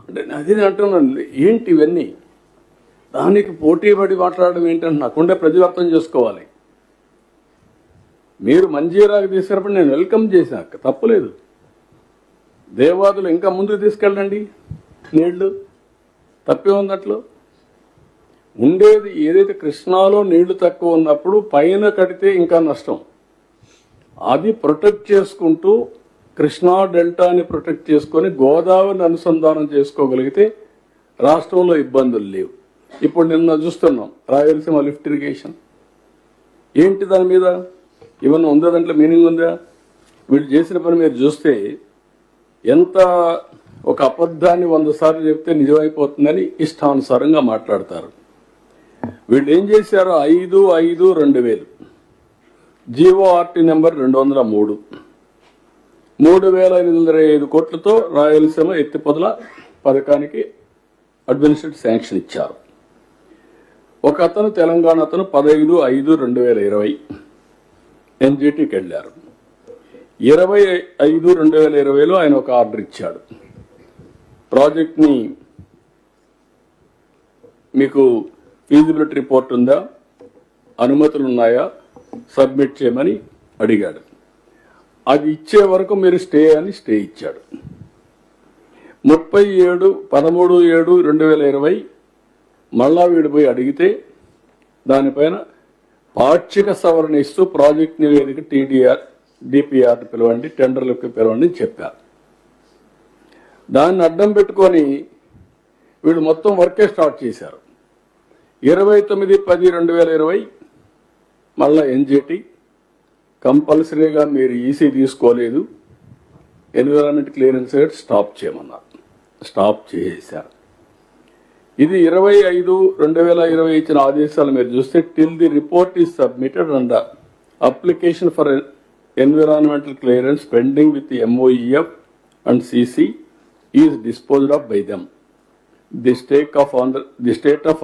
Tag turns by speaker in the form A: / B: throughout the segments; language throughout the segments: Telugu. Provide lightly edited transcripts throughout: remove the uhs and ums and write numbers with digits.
A: అంటే అది అంటున్నాను, ఏంటి ఇవన్నీ? దానికి పోటీ పడి మాట్లాడడం ఏంటంటే నాకుండే ప్రజలు అర్థం చేసుకోవాలి. మీరు మంజీరాకి తీసుకున్నప్పుడు నేను వెల్కమ్ చేశాక తప్పులేదు. దేవాదులు ఇంకా ముందుకు తీసుకెళ్ళండి, నీళ్లు తప్పే ఉంది. అట్లు ఉండేది ఏదైతే కృష్ణాలో నీళ్లు తక్కువ ఉన్నప్పుడు పైన కడితే ఇంకా నష్టం. అది ప్రొటెక్ట్ చేసుకుంటూ కృష్ణా డెల్టాని ప్రొటెక్ట్ చేసుకొని గోదావరిని అనుసంధానం చేసుకోగలిగితే రాష్ట్రంలో ఇబ్బందులు లేవు. ఇప్పుడు నిన్న చూస్తున్నాం రాయలసీమ లిఫ్ట్ ఇరిగేషన్ ఏంటి, దాని మీద ఏమన్నా ఉందా? దాంట్లో మీనింగ్ ఉందా? వీళ్ళు చేసిన పని మీరు చూస్తే ఎంత ఒక అబద్ధాన్ని 100 సార్లు చెప్తే నిజమైపోతుందని ఇష్టానుసారంగా మాట్లాడతారు. వీళ్ళు ఏం చేశారు? 5/5/2000 జీవోఆర్టీ నెంబర్ 203 3,525 కోట్లతో రాయలసీమ ఎత్తిపోతల పథకానికి అడ్మినిస్ట్రేటివ్ శాంక్షన్ ఇచ్చారు. ఒక అతను తెలంగాణ అతను 15/5/2020 ఎన్జిటికి వెళ్ళారు. 20/5/2020లో ఆయన ఒక ఆర్డర్ ఇచ్చాడు. ప్రాజెక్ట్ని మీకు ఫీజిబిలిటీ రిపోర్ట్ ఉందా, అనుమతులు ఉన్నాయా, సబ్మిట్ చేయమని అడిగాడు. అది ఇచ్చే వరకు మీరు స్టే అని స్టే ఇచ్చాడు. 13/7/2020 మళ్ళా వీడిపోయి అడిగితే దానిపైన పాక్షిక సవరణ ఇస్తూ ప్రాజెక్ట్ నివేదిక TDR DPR పిలవండి, టెండర్లకు పిలవండి అని చెప్పారు. దాన్ని అడ్డం పెట్టుకొని వీళ్ళు మొత్తం వర్కే స్టార్ట్ చేశారు. 29/10/2020 మళ్ళా NGT కంపల్సరీగా మీరు ఈసీ తీసుకోలేదు, ఎన్విరాన్మెంట్ క్లియరెన్స్ స్టాప్ చేయమన్నారు. స్టాప్ చేశారు. ఇది 20/5/2020 ఇచ్చిన ఆదేశాలు మీరు చూస్తే till the report is submitted and application for environmental clearance pending with MOEF and CC is disposed of by them. The state of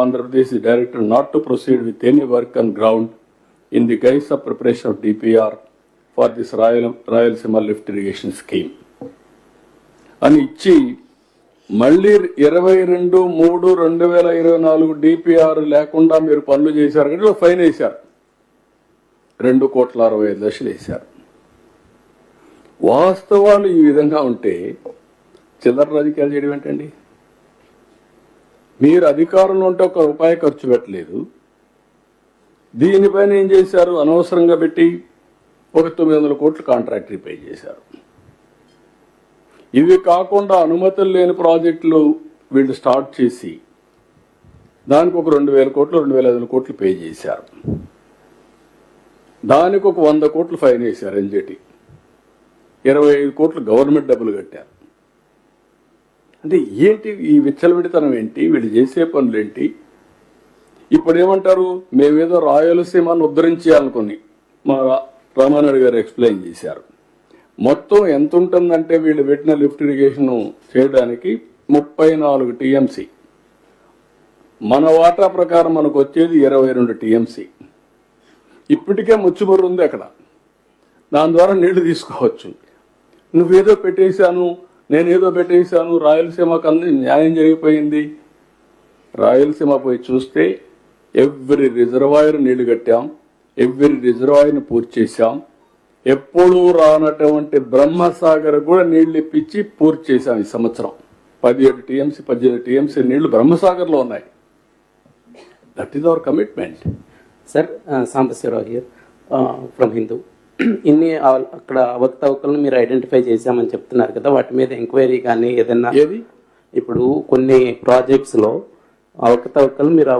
A: Andhra Pradesh is directed not to proceed with any work on ground in the guise of preparation of DPR for this Rayalaseema lift irrigation scheme అని ఇచ్చి మళ్ళీ 22/3/2024 DPR లేకుండా మీరు పనులు చేశారు కానీ ఫైన్ వేశారు. 2,65,00,000 వేశారు. వాస్తవాలు ఈ విధంగా ఉంటే చిల్లర రాజకీయాలు చేయడం ఏంటండి? మీరు అధికారంలో ఉంటే ఒక రూపాయి ఖర్చు పెట్టలేదు. దీనిపైన ఏం చేశారు? అనవసరంగా పెట్టి ఒక 900 కోట్లు కాంట్రాక్ట్ పే చేశారు. ఇవి కాకుండా అనుమతులు లేని ప్రాజెక్టులు వీళ్ళు స్టార్ట్ చేసి దానికి ఒక 2,000 కోట్లు 2,500 కోట్లు పే చేశారు. దానికి ఒక 100 కోట్లు ఫైన్ వేశారు. NGT 25 కోట్లు గవర్నమెంట్ డబ్బులు కట్టారు. అంటే ఏంటి ఈ విచ్చలవిడితనం? ఏంటి వీళ్ళు చేసే పనులు ఏంటి? ఇప్పుడు ఏమంటారు? మేమేదో రాయలసీమను ఉద్ధరించాలనుకుని మా రామానాయుడు గారు ఎక్స్ప్లెయిన్ చేశారు. మొత్తం ఎంత ఉంటుందంటే వీళ్ళు పెట్టిన లిఫ్ట్ ఇరిగేషన్ చేయడానికి 34 TMC. మన వాటా ప్రకారం మనకు వచ్చేది 22 TMC. ఇప్పటికే ముచ్చుమర్రు ఉంది అక్కడ. దాని ద్వారా నీళ్లు తీసుకోవచ్చు. నువ్వేదో పెట్టేశాను, నేనేదో పెట్టేశాను, రాయలసీమకు అన్ని న్యాయం జరిగిపోయింది. రాయలసీమ పోయి చూస్తే ఎవ్రీ రిజర్వాయర్ నీళ్లు కట్టాం, ఎవ్రీ రిజర్వాయర్ని పూర్తి చేశాం. ఎప్పుడూ రానటువంటి బ్రహ్మసాగర్ కూడా నీళ్లు ఇప్పించి పూర్తి చేశాం. ఈ సంవత్సరం 17 TMC 18 TMC నీళ్లు బ్రహ్మసాగర్లో ఉన్నాయి. That is our commitment.
B: Sir, Sambasivarao here from Hindu. ఇన్ని అక్కడ అవకతవకలను మీరు ఐడెంటిఫై చేశామని చెప్తున్నారు కదా, వాటి మీద ఎంక్వైరీ కానీ ఏదన్నా?
A: ఏది?
B: ఇప్పుడు కొన్ని ప్రాజెక్ట్స్లో అవకతవకలు మీరు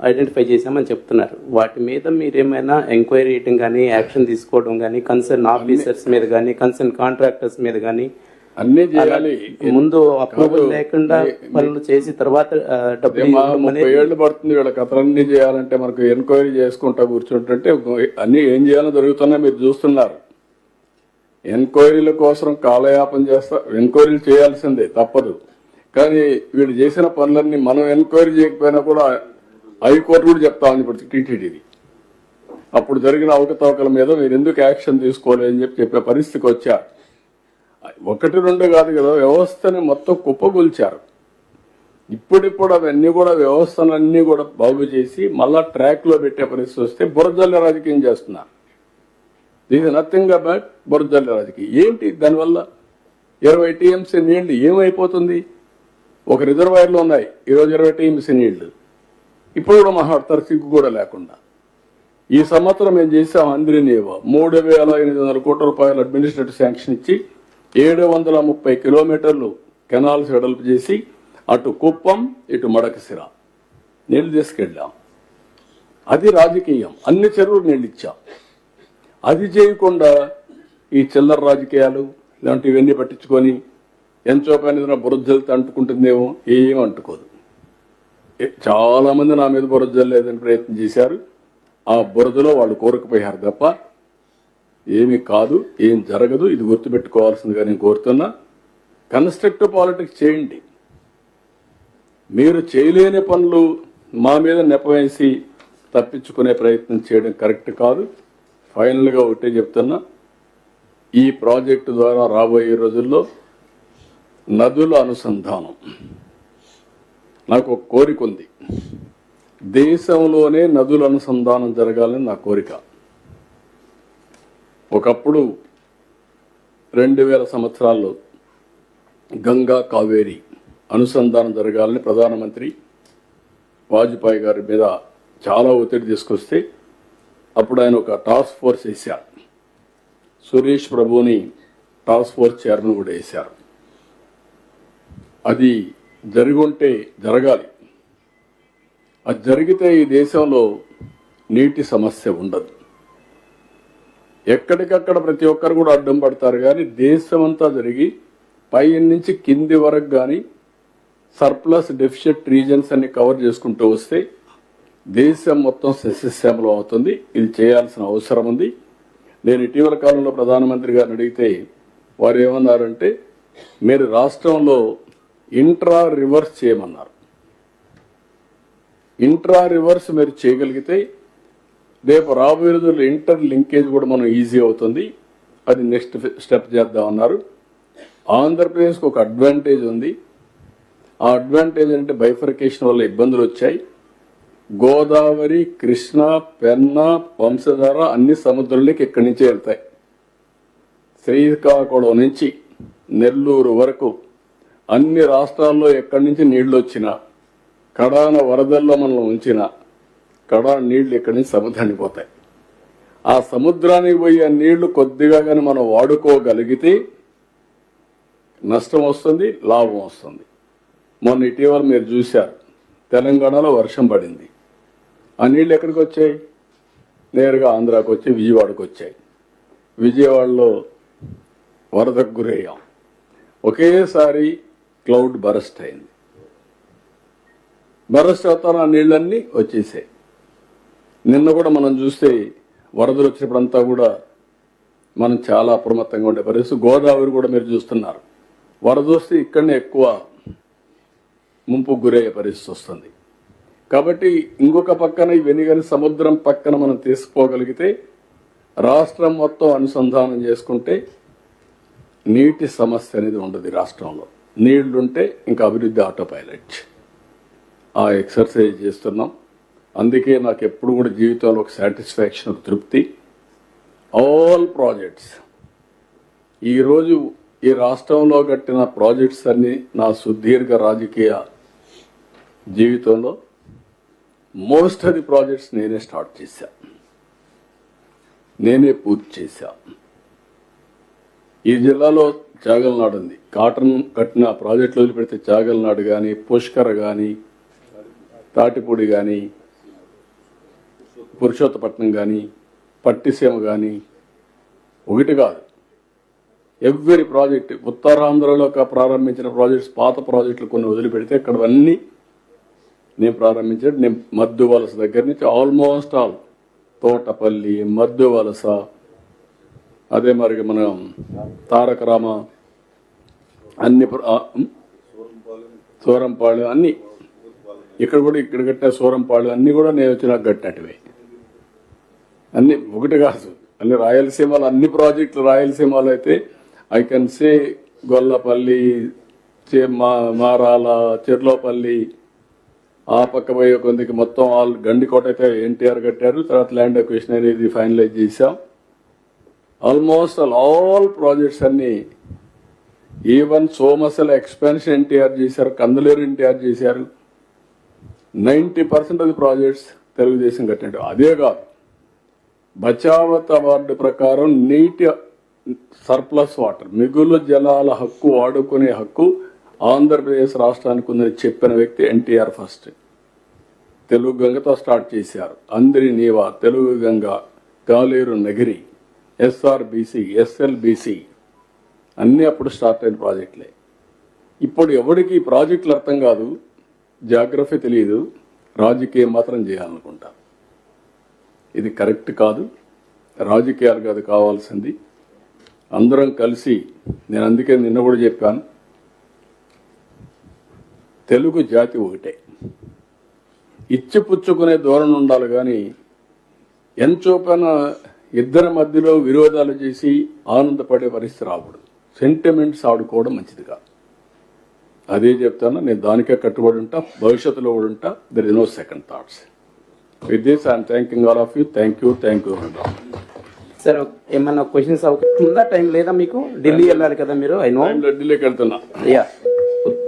B: ఐడెంటిఫై చేశామని చెప్తున్నారు. వాటి మీద మీరేమైనా ఎంక్వైరీ చేయడం కానీ, యాక్షన్ తీసుకోవడం కానీ, కన్సర్న్ ఆఫీసర్స్ మీద కానీ, కన్సర్న్ కాంట్రాక్టర్స్ మీద కానీ
A: అన్నీ చేయాలి.
B: ముందు అప్రూవల్ లేకుండా పనులు చేసి తర్వాత
A: 30 ఏళ్ళు పడుతుంది వీళ్ళ కథలన్నీ చేయాలంటే. మనకు ఎంక్వైరీ చేసుకుంటా కూర్చుంటుంటే అన్ని ఏం చేయాలో జరుగుతున్నా మీరు చూస్తున్నారు. ఎంక్వైరీల కోసం కాలయాపన చేస్తా, ఎంక్వైరీలు చేయాల్సిందే తప్పదు. కానీ వీళ్ళు చేసిన పనులన్నీ మనం ఎంక్వైరీ చేయకపోయినా కూడా హైకోర్టు కూడా చెప్తా ఉంది ఇప్పుడు TTDది. అప్పుడు జరిగిన అవకతవకల మీద మీరు ఎందుకు యాక్షన్ తీసుకోలేదని చెప్పే పరిస్థితికి వచ్చారు. ఒకటి రెండు కాదు కదా, వ్యవస్థని మొత్తం కుప్పగొల్చారు. ఇప్పుడిప్పుడు అవన్నీ కూడా వ్యవస్థలన్నీ కూడా బాగు చేసి మళ్ళా ట్రాక్ లో పెట్టే పరిస్థితి వస్తే బురజల్ల రాజకీయం చేస్తున్నారు. దీని నథింగ్ అబౌట్ బురజల్ల రాజకీయం. ఏంటి దానివల్ల 20 టీఎంసీ నీళ్లు ఏమైపోతుంది? ఒక రిజర్వాయర్లో ఉన్నాయి ఈరోజు 20 టీఎంసీ నీళ్లు. ఇప్పుడు కూడా మాట్లాడతారు సిగ్గు కూడా లేకుండా. ఈ సంవత్సరం మేము చేసాం అంద్రినీవ 3,800 కోట్ల రూపాయలు అడ్మినిస్ట్రేటివ్ శాంక్షన్ ఇచ్చి 730 కిలోమీటర్లు కెనాల్స్ వెడల్పు చేసి అటు కుప్పం ఇటు మడకసిర నీళ్లు తీసుకెళ్ళాం. అది రాజకీయం. అన్ని చెరువులు నీళ్ళు ఇచ్చాం. అది చేయకుండా ఈ చిల్లర రాజకీయాలు ఇలాంటివన్నీ పట్టించుకొని ఎంతో పని బురదలతో అంటుకుంటుందేమో, ఏం అంటుకోదు. చాలా మంది నా మీద బురదలేదని ప్రయత్నం చేశారు. ఆ బురదలో వాళ్ళు కోరుకుపోయారు తప్ప ఏమీ కాదు, ఏం జరగదు. ఇది గుర్తుపెట్టుకోవాల్సిందిగా నేను కోరుతున్నా. కన్స్ట్రక్టివ్ పాలిటిక్స్ చేయండి. మీరు చేయలేని పనులు మా మీద నెపవేసి తప్పించుకునే ప్రయత్నం చేయడం కరెక్ట్ కాదు. ఫైనల్గా ఒకటే చెప్తున్నా, ఈ ప్రాజెక్టు ద్వారా రాబోయే రోజుల్లో నదుల అనుసంధానం నాకు ఒక కోరిక ఉంది. దేశంలోనే నదుల అనుసంధానం జరగాలని నా కోరిక. ఒకప్పుడు 2000 సంవత్సరాల్లో గంగా కావేరి అనుసంధానం జరగాలని ప్రధానమంత్రి వాజ్పేయి గారి మీద చాలా ఒత్తిడి తీసుకొస్తే అప్పుడు ఆయన ఒక టాస్క్ ఫోర్స్ వేశారు. సురేష్ ప్రభుని టాస్క్ ఫోర్స్ చైర్మన్ కూడా వేశారు. అది జరుగుంటే జరగాలి. అది జరిగితే ఈ దేశంలో నీటి సమస్య ఉండదు. ఎక్కడికక్కడ ప్రతి ఒక్కరు కూడా అడ్డం పడతారు, కానీ దేశమంతా జరిగి పై నుంచి కింది వరకు కానీ సర్ప్లస్ డెఫిషిట్ రీజన్స్ అన్ని కవర్ చేసుకుంటూ వస్తే దేశం మొత్తం సస్యశ్యామలం అవుతుంది. ఇది చేయాల్సిన అవసరం ఉంది. నేను ఇటీవల కాలంలో ప్రధానమంత్రి గారిని అడిగితే వారు ఏమన్నారంటే, మీరు రాష్ట్రంలో ఇంట్రా రివర్స్ చేయమన్నారు. ఇంట్రా రివర్స్ మీరు చేయగలిగితే రేపు రాబోయే రోజుల్లో ఇంటర్ లింకేజ్ కూడా మనం ఈజీ అవుతుంది. అది నెక్స్ట్ స్టెప్ చేద్దామన్నారు. ఆంధ్రప్రదేశ్కి ఒక అడ్వాంటేజ్ ఉంది. ఆ అడ్వాంటేజ్ అంటే బైఫర్కేషన్ వల్ల ఇబ్బందులు వచ్చాయి. గోదావరి, కృష్ణ, పెన్నా, వంశధార అన్ని సముద్రంలోకి ఇక్కడి నుంచే వెళ్తాయి. శ్రీకాకుళం నుంచి నెల్లూరు వరకు అన్ని రాష్ట్రాల్లో ఎక్కడి నుంచి నీళ్లు వచ్చినా, కడాన వరదల్లో మనం ఉంచిన కడాన నీళ్లు ఇక్కడి నుంచి సముద్రానికి పోతాయి. ఆ సముద్రానికి పోయే నీళ్లు కొద్దిగా కానీ మనం వాడుకోగలిగితే నష్టం వస్తుంది, లాభం వస్తుంది. మొన్న ఇటీవల మీరు చూశారు, తెలంగాణలో వర్షం పడింది. ఆ నీళ్ళు ఎక్కడికి వచ్చాయి? నేరుగా ఆంధ్రాకి వచ్చి విజయవాడకు వచ్చాయి. విజయవాడలో వరదకు గురయ్యాం. ఒకేసారి క్లౌడ్ బరస్ట్ అయింది. బరస్ట్ అవుతాను ఆ నీళ్ళన్నీ వచ్చేసాయి. నిన్న కూడా మనం చూస్తే వరదలు వచ్చినప్పుడంతా కూడా మనం చాలా అప్రమత్తంగా ఉండే పరిస్థితి. గోదావరి కూడా మీరు చూస్తున్నారు, వరద వస్తే ఇక్కడనే ఎక్కువ ముంపు గురయ్యే పరిస్థితి వస్తుంది. కాబట్టి ఇంకొక పక్కన ఇవన్నీ కానీ సముద్రం పక్కన మనం తీసుకోగలిగితే, రాష్ట్రం మొత్తం అనుసంధానం చేసుకుంటే నీటి సమస్య అనేది ఉండదు. రాష్ట్రంలో నీళ్లుంటే ఇంకా అభివృద్ధి ఆటో పైలట్. ఆ ఎక్సర్సైజ్ చేస్తున్నాం. అందుకే నాకు ఎప్పుడు కూడా జీవితంలో ఒక సాటిస్ఫాక్షన్, ఒక తృప్తి. ఆల్ ప్రాజెక్ట్స్ ఈరోజు ఈ రాష్ట్రంలో కట్టిన ప్రాజెక్ట్స్ అన్ని నా సుదీర్ఘ రాజకీయ జీవితంలో మోస్ట్ ఆఫ్ ది ప్రాజెక్ట్స్ నేనే స్టార్ట్ చేశా, నేనే పూర్తి చేశా. ఈ జిల్లాలో చాగల్నాడు ఉంది. కాటన్ కట్టిన ప్రాజెక్టులు వదిలిపెడితే చాగల్నాడు కానీ, పుష్కర కానీ, తాటిపూడి కానీ, పురుషోత్తపట్నం కానీ, పట్టిసీమ కానీ, ఒకటి కాదు, ఎవ్రీ ప్రాజెక్ట్. ఉత్తరాంధ్రలో ప్రారంభించిన ప్రాజెక్ట్స్, పాత ప్రాజెక్టులు కొన్ని వదిలిపెడితే ఇక్కడవన్నీ నేను ప్రారంభించాను. నేను మద్దు వలస దగ్గర నుంచి ఆల్మోస్ట్ ఆల్ తోటపల్లి, మద్దు వలస, అదే మరి మనం తారక రామ, అన్ని సూరంపాడు అన్ని, ఇక్కడ కూడా ఇక్కడ కట్టిన సూరంపాడు అన్ని కూడా నేను వచ్చిన కట్టినట్టువే. అన్ని ఒకటి కాదు, అన్ని రాయలసీమలో అన్ని ప్రాజెక్టులు రాయలసీమలో అయితే I can say Gollapalli, Marala, Cherlopalli, ఆ పక్క పోయే కొందికి మొత్తం గండికోట అయితే ఎన్టీఆర్ కట్టారు. తర్వాత ల్యాండ్ అక్విజిషన్ అనేది ఫైనలైజ్ చేశాం. ఆల్మోస్ట్ ఆల్ ప్రాజెక్ట్స్ అన్ని, ఈవెన్ సోమశల ఎక్స్పాన్షన్ ఎన్టీఆర్ చేశారు, కందులేరు ఎన్టీఆర్ చేశారు. 90% ఆఫ్ ది ప్రాజెక్ట్స్ తెలుగుదేశం కట్టినట్టు. అదే కాదు, బచావత్ అవార్డు ప్రకారం నీటి సర్ప్లస్ వాటర్, మిగులు జలాల హక్కు వాడుకునే హక్కు ఆంధ్రప్రదేశ్ రాష్ట్రానికి ఉందని చెప్పిన వ్యక్తి ఎన్టీఆర్. ఫస్ట్ తెలుగు గంగతో స్టార్ట్ చేశారు. అందరి నీవా, తెలుగు గంగ, గాలేరు నగిరి, ఎస్ఆర్బిసి, ఎస్ఎల్బిసి అన్నీ అప్పుడు స్టార్ట్ అయిన ప్రాజెక్టులే. ఇప్పుడు ఎవరికి ఈ ప్రాజెక్టులు అర్థం కాదు, జాగ్రఫీ తెలియదు, రాజకీయం మాత్రం చేయాలనుకుంటారు. ఇది కరెక్ట్ కాదు. రాజకీయాలు కాదు కావాల్సింది, అందరం కలిసి. నేను అందుకే నిన్న కూడా చెప్పాను, తెలుగు జాతి ఒకటే, ఇచ్చిపుచ్చుకునే ధోరణి ఉండాలి. కానీ ఎంచోపైన ఇద్దరి మధ్యలో విరోధాలు చేసి ఆనందపడే పరిస్థితి రాకూడదు. సెంటిమెంట్స్ ఆడుకోవడం మంచిది కాదు. అదే చెప్తాను, నేను దానికే కట్టుబడి ఉంటా, భవిష్యత్తులో కూడా ఉంటా. There is no second thoughts. With this I'm thanking all of you. Thank you.
B: Sir ఏమన్నా క్వశ్చన్స్ ఉందా? టైం లేదా మీకు? ఢిల్లీ వెళ్ళాలి కదా మీరు? I know.
A: ఢిల్లీకి వెళ్తున్నా.
B: యా